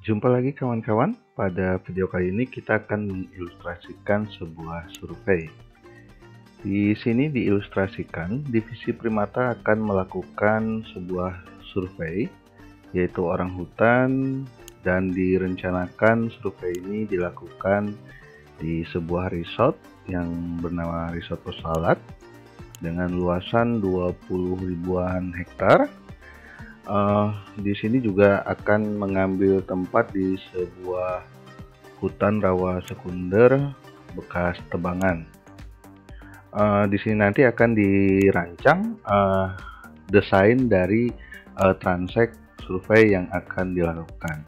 Jumpa lagi kawan-kawan. Pada video kali ini kita akan mengilustrasikan sebuah survei. Di sini diilustrasikan divisi primata akan melakukan sebuah survei, yaitu orangutan, dan direncanakan survei ini dilakukan di sebuah resort yang bernama Resort Pesalat dengan luasan 20 ribuan hektar. Di sini juga akan mengambil tempat di sebuah hutan rawa sekunder bekas tebangan. Di sini nanti akan dirancang desain dari transek survei yang akan dilakukan.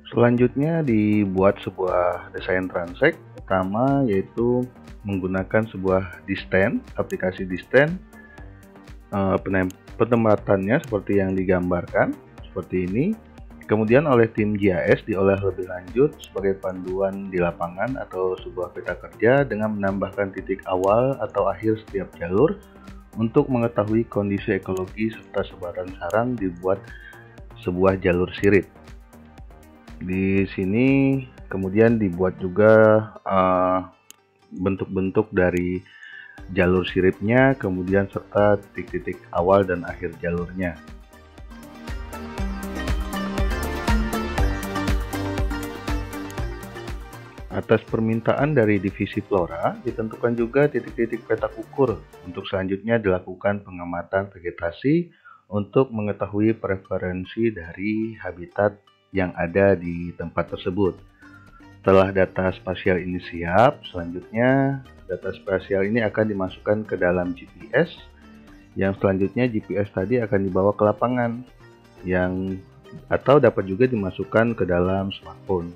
Selanjutnya dibuat sebuah desain transek. Pertama yaitu menggunakan sebuah distance, aplikasi distance. Penempatannya seperti yang digambarkan, seperti ini. Kemudian oleh tim GIS diolah lebih lanjut sebagai panduan di lapangan atau sebuah peta kerja dengan menambahkan titik awal atau akhir setiap jalur untuk mengetahui kondisi ekologi serta sebaran sarang dibuat sebuah jalur sirip. Di sini kemudian dibuat juga bentuk-bentuk dari jalur siripnya, kemudian serta titik-titik awal dan akhir jalurnya. Atas permintaan dari divisi Flora, ditentukan juga titik-titik petak ukur untuk selanjutnya dilakukan pengamatan vegetasi untuk mengetahui preferensi dari habitat yang ada di tempat tersebut. Setelah data spasial ini siap, selanjutnya data spasial ini akan dimasukkan ke dalam GPS, yang selanjutnya GPS tadi akan dibawa ke lapangan, atau dapat juga dimasukkan ke dalam smartphone.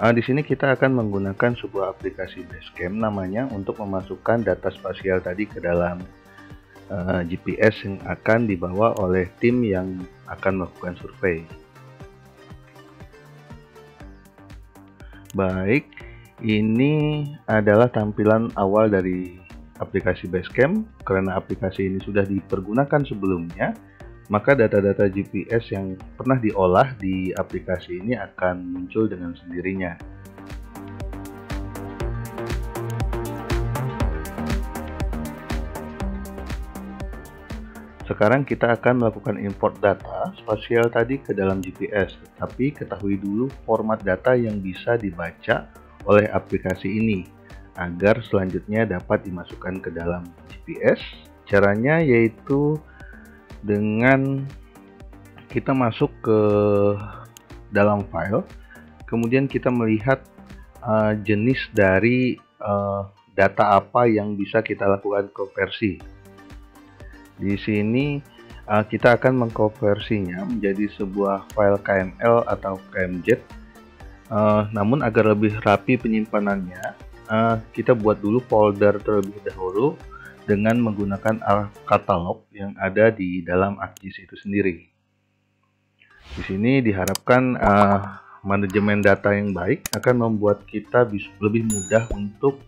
Di sini kita akan menggunakan sebuah aplikasi Basecamp namanya untuk memasukkan data spasial tadi ke dalam GPS yang akan dibawa oleh tim yang akan melakukan survei. Baik, ini adalah tampilan awal dari aplikasi Basecamp. Karena aplikasi ini sudah dipergunakan sebelumnya, maka data-data GPS yang pernah diolah di aplikasi ini akan muncul dengan sendirinya. Sekarang kita akan melakukan import data spasial tadi ke dalam GPS, tetapi ketahui dulu format data yang bisa dibaca oleh aplikasi ini agar selanjutnya dapat dimasukkan ke dalam GPS. Caranya yaitu dengan kita masuk ke dalam file, kemudian kita melihat jenis dari data apa yang bisa kita lakukan konversi. Di sini kita akan mengkonversinya menjadi sebuah file KML atau KMZ. Namun agar lebih rapi penyimpanannya, kita buat dulu folder terlebih dahulu dengan menggunakan katalog yang ada di dalam ArcGIS itu sendiri. Di sini diharapkan manajemen data yang baik akan membuat kita lebih mudah untuk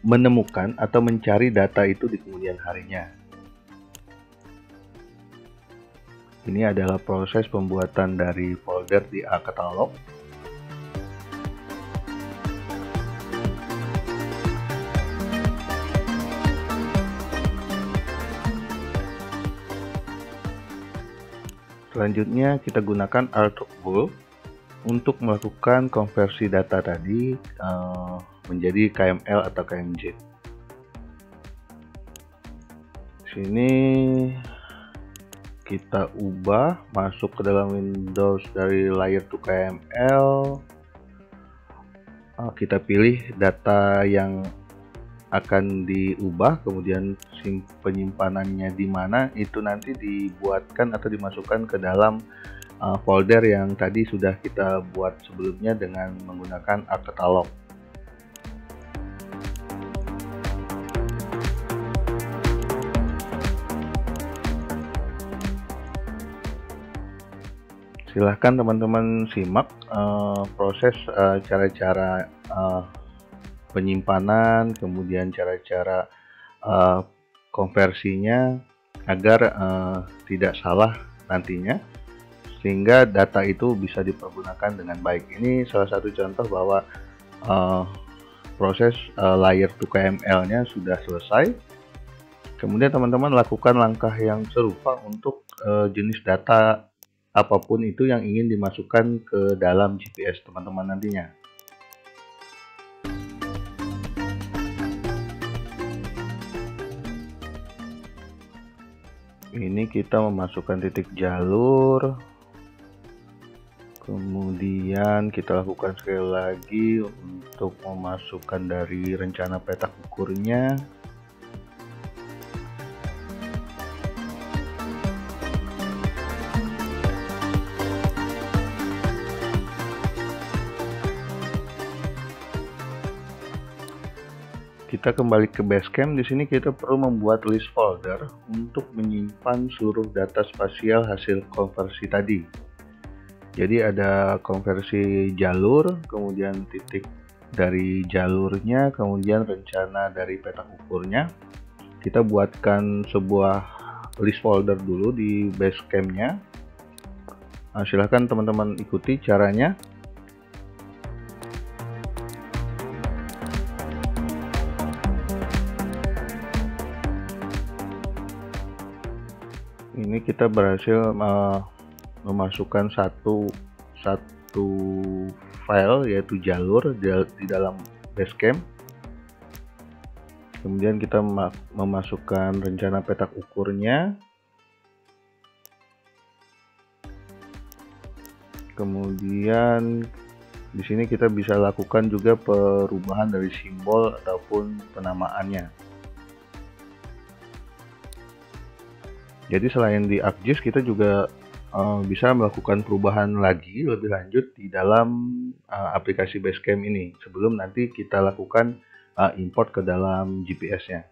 menemukan atau mencari data itu di kemudian harinya. Ini adalah proses pembuatan dari folder di katalog. Selanjutnya kita gunakan ArcBull untuk melakukan konversi data tadi menjadi KML atau KMZ. Sini kita ubah, masuk ke dalam Windows dari layer to KML. Kita pilih data yang akan diubah, kemudian penyimpanannya di mana, itu nanti dibuatkan atau dimasukkan ke dalam folder yang tadi sudah kita buat sebelumnya dengan menggunakan ArcCatalog. Silahkan teman-teman simak proses cara-cara penyimpanan, kemudian cara-cara konversinya agar tidak salah nantinya, sehingga data itu bisa dipergunakan dengan baik. Ini salah satu contoh bahwa proses layer 2 KML-nya sudah selesai. Kemudian teman-teman lakukan langkah yang serupa untuk jenis data apapun itu yang ingin dimasukkan ke dalam GPS teman-teman nantinya. Ini kita memasukkan titik jalur, kemudian kita lakukan sekali lagi untuk memasukkan dari rencana petak ukurnya. Kita kembali ke Basecamp. Di sini kita perlu membuat list folder untuk menyimpan seluruh data spasial hasil konversi tadi. Jadi ada konversi jalur, kemudian titik dari jalurnya, kemudian rencana dari petak ukurnya. Kita buatkan sebuah list folder dulu di Basecamp-nya. Silahkan teman-teman ikuti caranya. Ini kita berhasil memasukkan satu file, yaitu jalur di dalam Basecamp. Kemudian kita memasukkan rencana petak ukurnya. Kemudian di sini kita bisa lakukan juga perubahan dari simbol ataupun penamaannya. Jadi selain di ArcGIS, kita juga bisa melakukan perubahan lagi lebih lanjut di dalam aplikasi Basecamp ini sebelum nanti kita lakukan import ke dalam GPS-nya.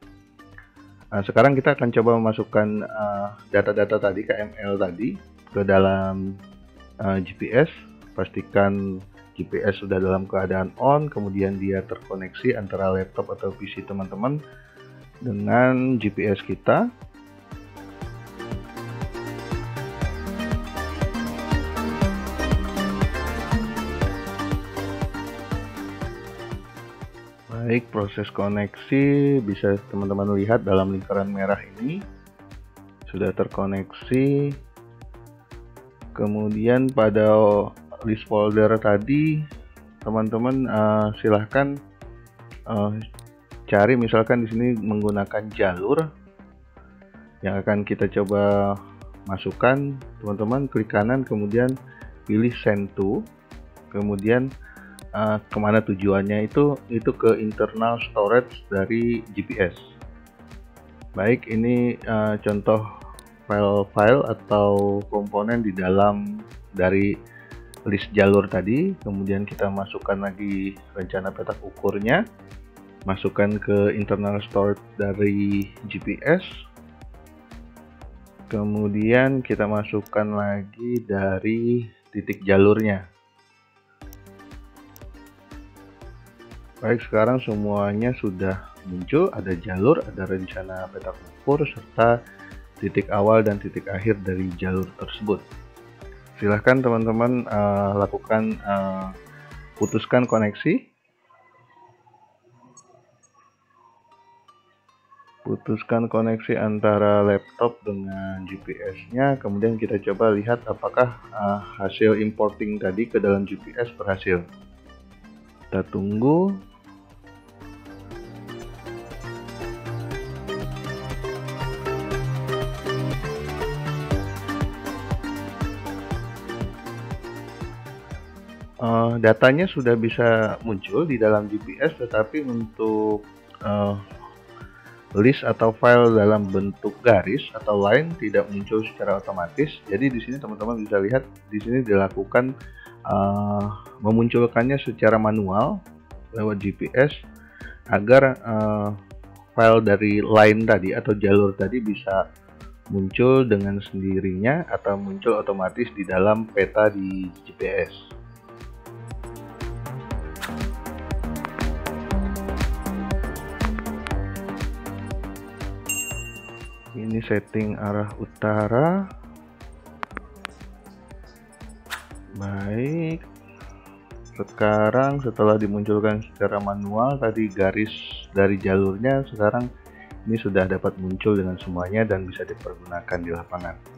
Sekarang kita akan coba memasukkan data-data tadi, KML tadi, ke dalam GPS. Pastikan GPS sudah dalam keadaan on, kemudian dia terkoneksi antara laptop atau PC teman-teman dengan GPS kita. Baik, proses koneksi bisa teman-teman lihat dalam lingkaran merah ini sudah terkoneksi. Kemudian pada list folder tadi teman-teman silahkan cari, misalkan di sini menggunakan jalur yang akan kita coba masukkan. Teman-teman klik kanan, kemudian pilih send to, kemudian kemana tujuannya itu ke internal storage dari GPS. Baik, ini contoh file-file atau komponen di dalam dari list jalur tadi. Kemudian kita masukkan lagi rencana petak ukurnya, masukkan ke internal storage dari GPS. Kemudian kita masukkan lagi dari titik jalurnya. Baik, sekarang semuanya sudah muncul, ada jalur, ada rencana petak ukur, serta titik awal dan titik akhir dari jalur tersebut. Silahkan teman-teman lakukan putuskan koneksi. Putuskan koneksi antara laptop dengan GPS-nya, kemudian kita coba lihat apakah hasil importing tadi ke dalam GPS berhasil. Kita tunggu. Datanya sudah bisa muncul di dalam GPS, tetapi untuk list atau file dalam bentuk garis atau line tidak muncul secara otomatis. Jadi di sini teman-teman bisa lihat di sini dilakukan memunculkannya secara manual lewat GPS agar file dari line tadi atau jalur tadi bisa muncul dengan sendirinya atau muncul otomatis di dalam peta di GPS. Ini setting arah utara. Baik. Sekarang setelah dimunculkan secara manual tadi garis dari jalurnya, sekarang ini sudah dapat muncul dengan semuanya dan bisa dipergunakan di lapangan.